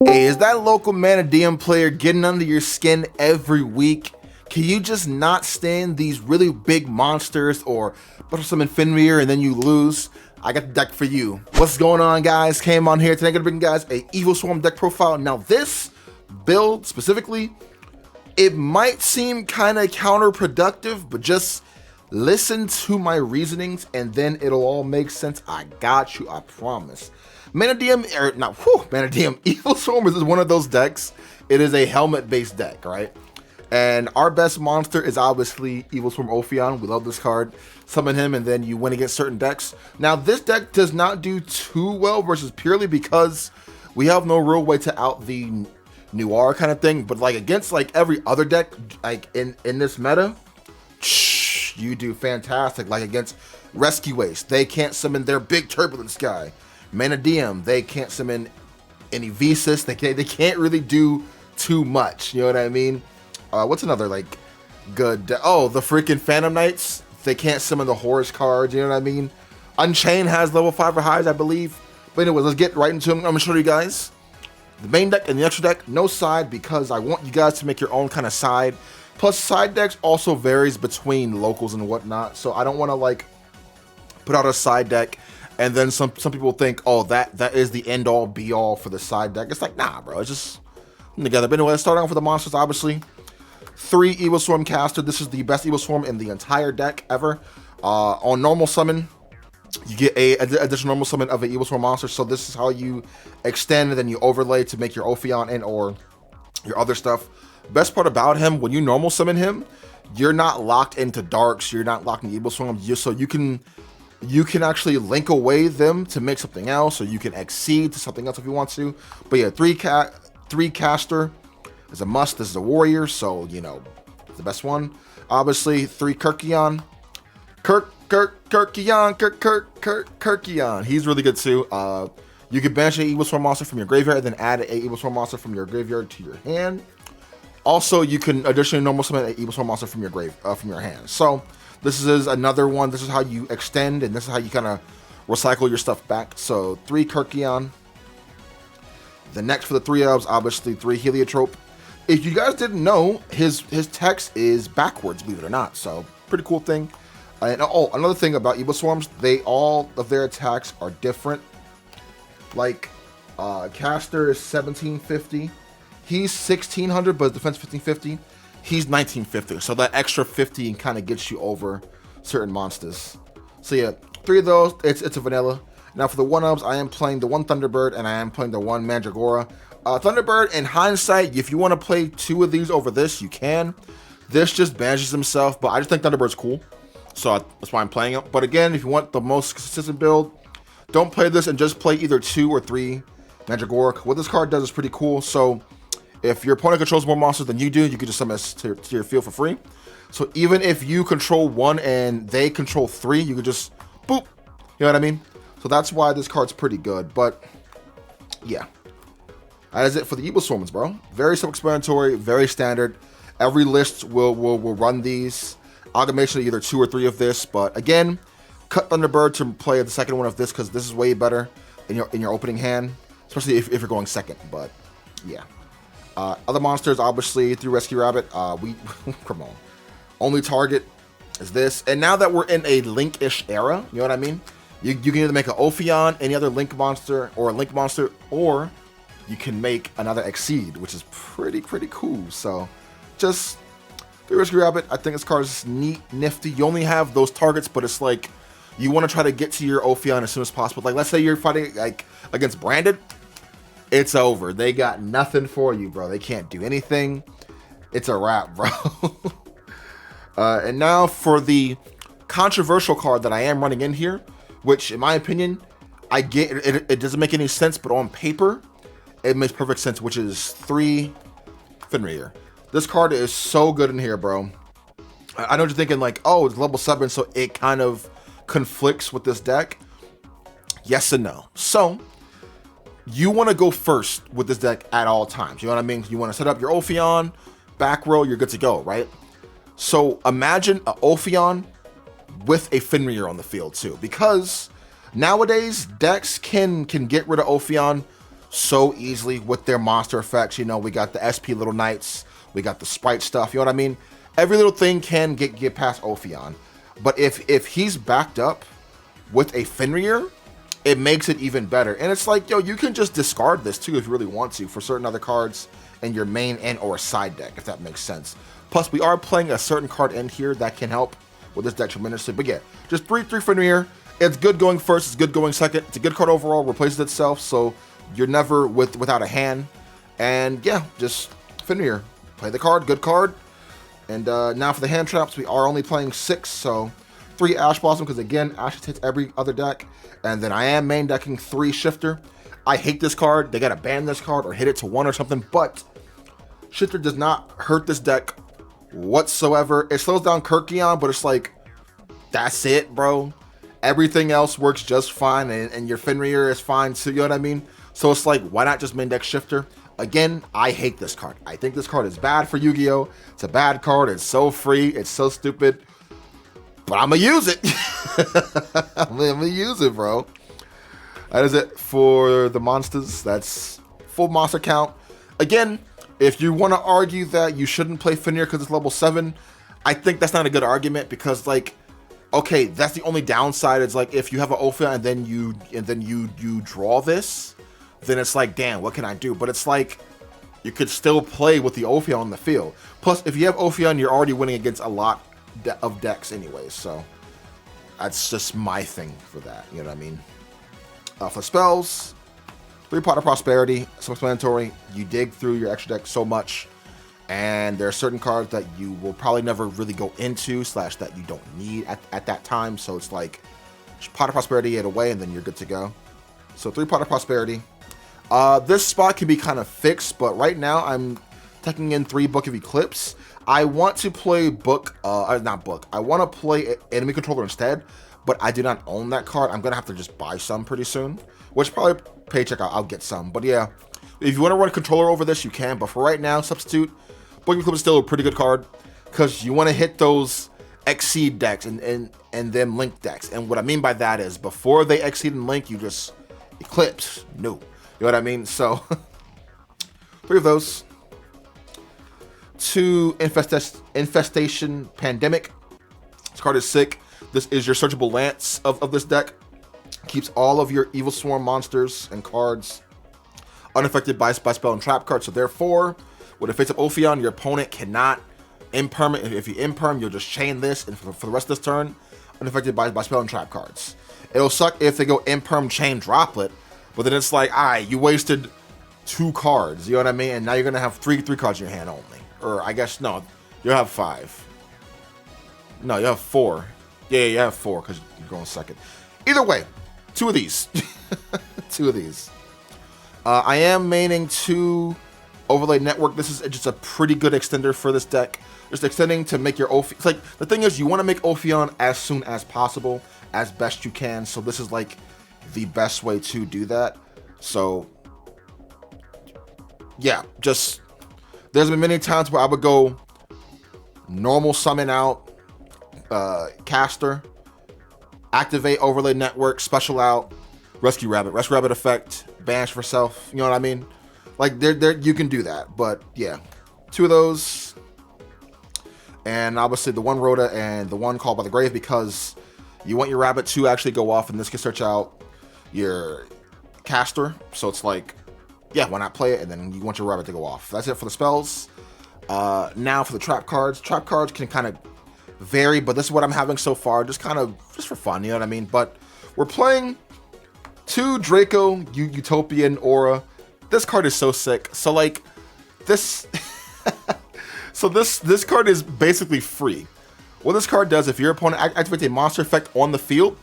Hey, is that local Mana DM player getting under your skin every week? Can you just not stand these really big monsters or put some Fenrir and then you lose? I got the deck for you. What's going on, guys? Kamon here. Today I'm gonna bring you guys a Evilswarm deck profile. Now this build specifically, it might seem kind of counterproductive, but just listen to my reasonings and then it'll all make sense. I got you, I promise. Mana DM, or not, Mana DM, Evilswarm is one of those decks. It is a helmet-based deck, right? And our best monster is obviously Evilswarm Ophion. We love this card. Summon him, and then you win against certain decks. Now, this deck does not do too well versus Purely because we have no real way to out the Noir kind of thing. But like against like every other deck, like in this meta, you do fantastic. Like against Rescue Waste, they can't summon their big Turbulence guy. Mana DM, they can't summon any Visas. They can't really do too much. You know what I mean? What's another like good? Oh, the freaking Phantom Knights. They can't summon the Horus cards. You know what I mean? Unchained has level 5 or highs, I believe. But anyway, let's get right into them. I'm gonna show you guys the main deck and the extra deck. No side because I want you guys to make your own kind of side. Plus, side decks also varies between locals and whatnot. So I don't want to like put out a side deck. And then some people think, oh, that is the end all be all for the side deck. It's like, nah, bro, it's just together. But anyway, let's start off with the monsters, obviously. 3 Evilswarm caster. This is the best Evilswarm in the entire deck ever. On normal summon, you get a additional normal summon of an Evilswarm monster. So this is how you extend and then you overlay to make your Ophion and or your other stuff. Best part about him, when you normal summon him, you're not locked into darks. You're not locked into Evilswarm. So you can actually link away them to make something else, or you can exceed to something else if you want to. But yeah, 3 caster is a must. This is a warrior, so you know it's the best one. Obviously, 3 Kirkion. Kirkion. He's really good too. You can banish an Evilswarm monster from your graveyard, then add an Evilswarm monster from your graveyard to your hand. Also, you can additionally normal summon an Evilswarm monster from your hand. So this is another one. This is how you extend, and this is how you kind of recycle your stuff back. So 3 Kirkion. The next for the 3 elves, obviously 3 Heliotrope. If you guys didn't know, his text is backwards, believe it or not. So pretty cool thing. And oh, another thing about Evilswarms, all of their attacks are different. Like caster is 1750. He's 1600, but his defense 1550. He's 1950, so that extra 50 kind of gets you over certain monsters. So yeah, 3 of those, it's a vanilla. Now for the 1-ups, I am playing the 1 Thunderbird and I am playing the 1 Mandragora. Thunderbird, in hindsight, if you want to play 2 of these over this, you can. This just banishes himself, but I just think Thunderbird's cool, so that's why I'm playing it. But again, if you want the most consistent build, don't play this and just play either 2 or 3 Mandragora. What this card does is pretty cool. So if your opponent controls more monsters than you do, you can just summon this to your field for free. So even if you control 1 and they control 3, you can just boop. You know what I mean? So that's why this card's pretty good. But yeah, that is it for the Evilswarms, bro. Very self-explanatory, very standard. Every list will run these. Amalgamation of either 2 or 3 of this. But again, cut Thunderbird to play the second one of this because this is way better in your opening hand, especially if you're going second. But yeah. Other monsters, obviously, through Rescue Rabbit, come on. Only target is this. And now that we're in a Link-ish era, you know what I mean? You can either make an Ophion, any other Link monster, or a Link monster, or you can make another Exceed, which is pretty cool. So, just through Rescue Rabbit, I think this card is neat, nifty. You only have those targets, but it's like, you want to try to get to your Ophion as soon as possible. Like, let's say you're fighting like against Branded. It's over. They got nothing for you, bro. They can't do anything. It's a wrap, bro. And now for the controversial card that I am running in here, which in my opinion, I get it doesn't make any sense, but on paper, it makes perfect sense, which is 3 Fenrir. This card is so good in here, bro. I know you're thinking like, oh, it's level 7, so it kind of conflicts with this deck. Yes and no. So you want to go first with this deck at all times. You know what I mean? You want to set up your Ophion, back row, you're good to go, right? So imagine an Ophion with a Fenrir on the field too, because nowadays decks can get rid of Ophion so easily with their monster effects. You know, we got the SP Little Knights, we got the Sprite stuff, you know what I mean? Every little thing can get past Ophion. But if he's backed up with a Fenrir, it makes it even better. And it's like, yo, you can just discard this too if you really want to for certain other cards in your main and or side deck, if that makes sense. Plus, we are playing a certain card in here that can help with this deck tremendously. But yeah, just 3/3 Fenrir. It's good going first, it's good going second. It's a good card overall, replaces itself, so you're never without a hand. And yeah, just Fenrir. Play the card, good card. And now for the hand traps, we are only playing 6, so 3 Ash Blossom, because again, Ash hits every other deck. And then I am main decking 3 Shifter. I hate this card. They gotta ban this card or hit it to 1 or something, but Shifter does not hurt this deck whatsoever. It slows down Kirkion, but it's like, that's it, bro. Everything else works just fine, and your Fenrir is fine too, you know what I mean? So it's like, why not just main deck Shifter? Again, I hate this card. I think this card is bad for Yu-Gi-Oh! It's a bad card. It's so free. It's so stupid. But I'm going to use it. I'm going to use it, bro. That is it for the monsters. That's full monster count. Again, if you want to argue that you shouldn't play Fenrir because it's level 7, I think that's not a good argument because, like, okay, that's the only downside. Is like if you have an Ophion and then you draw this, then it's like, damn, what can I do? But it's like, you could still play with the Ophion on the field. Plus, if you have Ophion, you're already winning against a lot of decks anyways, so that's just my thing for that, you know what I mean? For spells, 3 Pot of Prosperity, self-explanatory. You dig through your extra deck so much, and there are certain cards that you will probably never really go into, / that you don't need at that time, so it's like, Pot of Prosperity it away, and then you're good to go. So 3 Pot of Prosperity. This spot can be kind of fixed, but right now I'm taking in 3 Book of Eclipse. I want to play I want to play Enemy Controller instead, but I do not own that card. I'm going to have to just buy some pretty soon, which probably paycheck I'll get some. But yeah, if you want to run Controller over this, you can. But for right now, Substitute, Book of Eclipse is still a pretty good card because you want to hit those Exceed decks and then Link decks. And what I mean by that is before they Exceed and Link, you just Eclipse. No. You know what I mean? So, 3 of those. 2 Infestation Pandemic. This card is sick. This is your searchable lance of this deck. Keeps all of your Evilswarm monsters and cards unaffected by spell and trap cards. So therefore, when it faces up Ophion, your opponent cannot imperm it. If you imperm, you'll just chain this, and for the rest of this turn, unaffected by spell and trap cards. It'll suck if they go imperm, chain, droplet. But then it's like, alright, you wasted 2 cards, you know what I mean? And now you're going to have 3 cards in your hand only. Or I guess, no, you'll have 5. No, you have 4. Yeah, you have 4 because you're going second. Either way, 2 of these. 2 of these. I am maining 2 Overlay Network. This is just a pretty good extender for this deck. Just extending to make your Ophion. It's like, the thing is, you want to make Ophion as soon as possible, as best you can. So this is like the best way to do that. So yeah, just there's been many times where I would go normal summon out, caster, activate Overlay Network, special out, rescue rabbit effect, banish for self, you know what I mean? Like there you can do that. But yeah, 2 of those, and obviously the 1 Rhoda and the 1 Called by the Grave, because you want your rabbit to actually go off, and this can search out your caster. So it's like, yeah, why not play it? And then you want your rabbit to go off. That's it for the spells. Now for the trap cards. Trap cards can kind of vary, but this is what I'm having so far, just for fun, you know what I mean? But we're playing 2 Draco Utopian Aura. This card is so sick. So like this so this card is basically free. What this card does, if your opponent activates a monster effect on the field,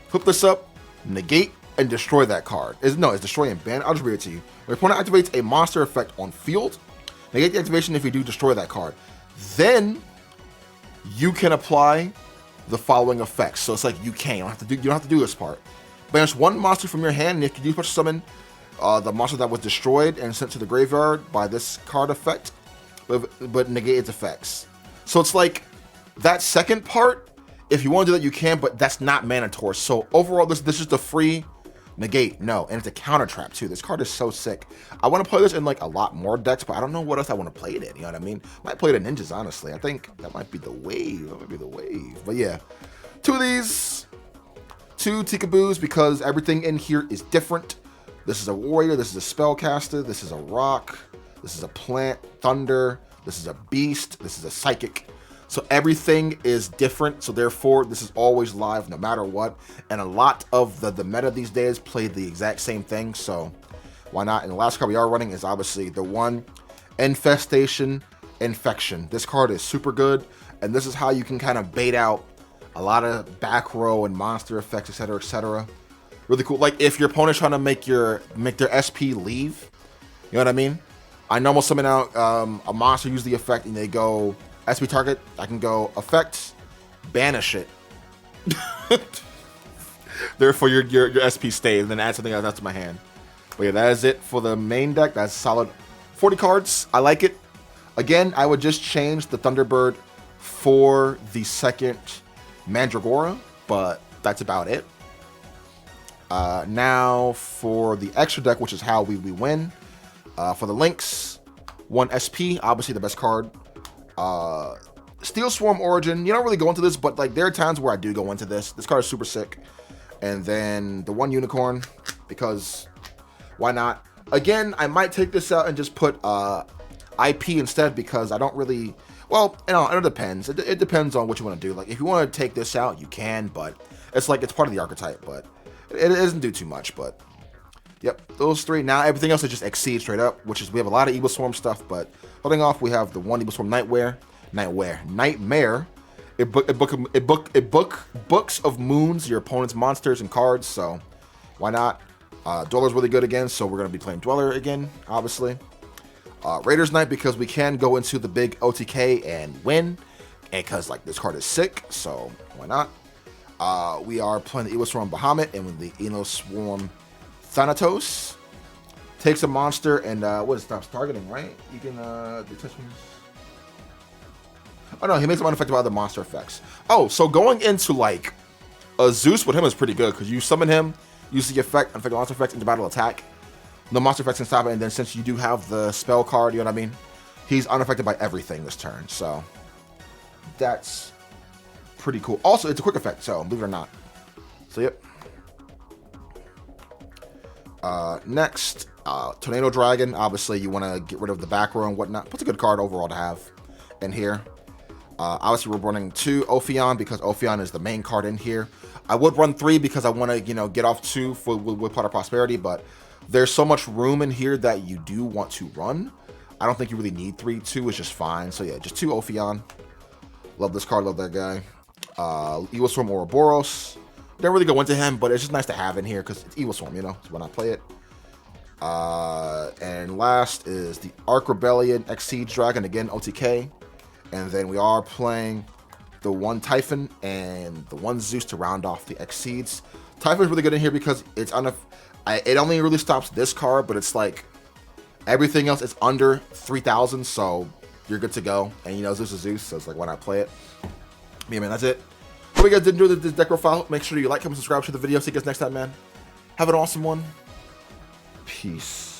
flip this up, negate and destroy that card. It's destroy and ban. I'll just read it to you. When your opponent activates a monster effect on field, negate the activation if you do destroy that card. Then you can apply the following effects. So it's like you don't have to do this part. Banish 1 monster from your hand, and if you do special summon the monster that was destroyed and sent to the graveyard by this card effect, but negate its effects. So it's like that second part, if you want to do that, you can, but that's not mandatory. So overall, this is just a free Negate, no. And it's a counter trap, too. This card is so sick. I want to play this in, like, a lot more decks, but I don't know what else I want to play it in. You know what I mean? Might play it in ninjas, honestly. I think that might be the wave. That might be the wave. But, yeah. 2 of these. 2 Tikaboos, because everything in here is different. This is a warrior. This is a spellcaster. This is a rock. This is a plant. Thunder. This is a beast. This is a psychic. So everything is different, so therefore this is always live no matter what. And a lot of the meta these days play the exact same thing, so why not? And the last card we are running is obviously the one Infestation Infection. This card is super good, and this is how you can kind of bait out a lot of back row and monster effects, etc., etc. Really cool. Like if your opponent's trying to make their SP leave, you know what I mean? I normal summon out a monster, use the effect, and they go SP target. I can go effect, banish it. Therefore, your SP stays, and then add something else to my hand. But yeah, that is it for the main deck. That's solid 40 cards. I like it. Again, I would just change the Thunderbird for the second Mandragora, but that's about it. Now for the extra deck, which is how we win. For the links, 1 SP, obviously the best card. Steel Swarm Origin, you don't really go into this, but like there are times where I do go into this. This card is super sick. And then the 1 Unicorn, because why not? Again, I might take this out and just put IP instead, because I don't really, well, you know, it depends. It depends on what you want to do. Like if you want to take this out, you can, but it's like it's part of the archetype, but it doesn't do too much. But yep, those 3. Now everything else is just Exceed straight up, which is we have a lot of Evilswarm stuff, but holding off, we have the 1 Evilswarm Nightmare. It books of moons your opponent's monsters and cards, so why not? Dweller's really good again, so we're gonna be playing Dweller again, obviously. Raiders Knight, because we can go into the big OTK and win, and because like this card is sick, so why not? We are playing the Evilswarm Bahamut, and with the Evilswarm Thanatos. Takes a monster and what, it stops targeting, right? You can detach me. Oh no, he makes him unaffected by other monster effects. Oh, so going into like a Zeus with him is pretty good, because you summon him, use the effect, unaffected monster effects into battle attack. The monster effects can stop it, and then since you do have the spell card, you know what I mean? He's unaffected by everything this turn, so that's pretty cool. Also, it's a quick effect, so believe it or not. So yep. Next, Tornado Dragon. Obviously, you want to get rid of the back row and whatnot. That's a good card overall to have in here. Obviously, we're running 2 Ophion, because Ophion is the main card in here. I would run 3 because I want to, you know, get off 2 with Pot of Prosperity, but there's so much room in here that you do want to run. I don't think you really need 3. 2 is just fine. So yeah, just 2 Ophion. Love this card, love that guy. Evilswarm Ouroboros. Don't really go into him, but it's just nice to have in here because it's Evilswarm, you know, so when I play it. And last is the Arc Rebellion Exceed Dragon, again, OTK. And then we are playing the 1 Typhon and the 1 Zeus to round off the Exceeds. Typhon's really good in here because it's it only really stops this card, but it's like everything else is under 3,000, so you're good to go. And you know, Zeus is Zeus, so it's like, why not play it? Yeah, man, that's it. Hope you guys did enjoy this deck profile. Make sure you like, comment, subscribe to the video. See you guys next time, man. Have an awesome one. Peace.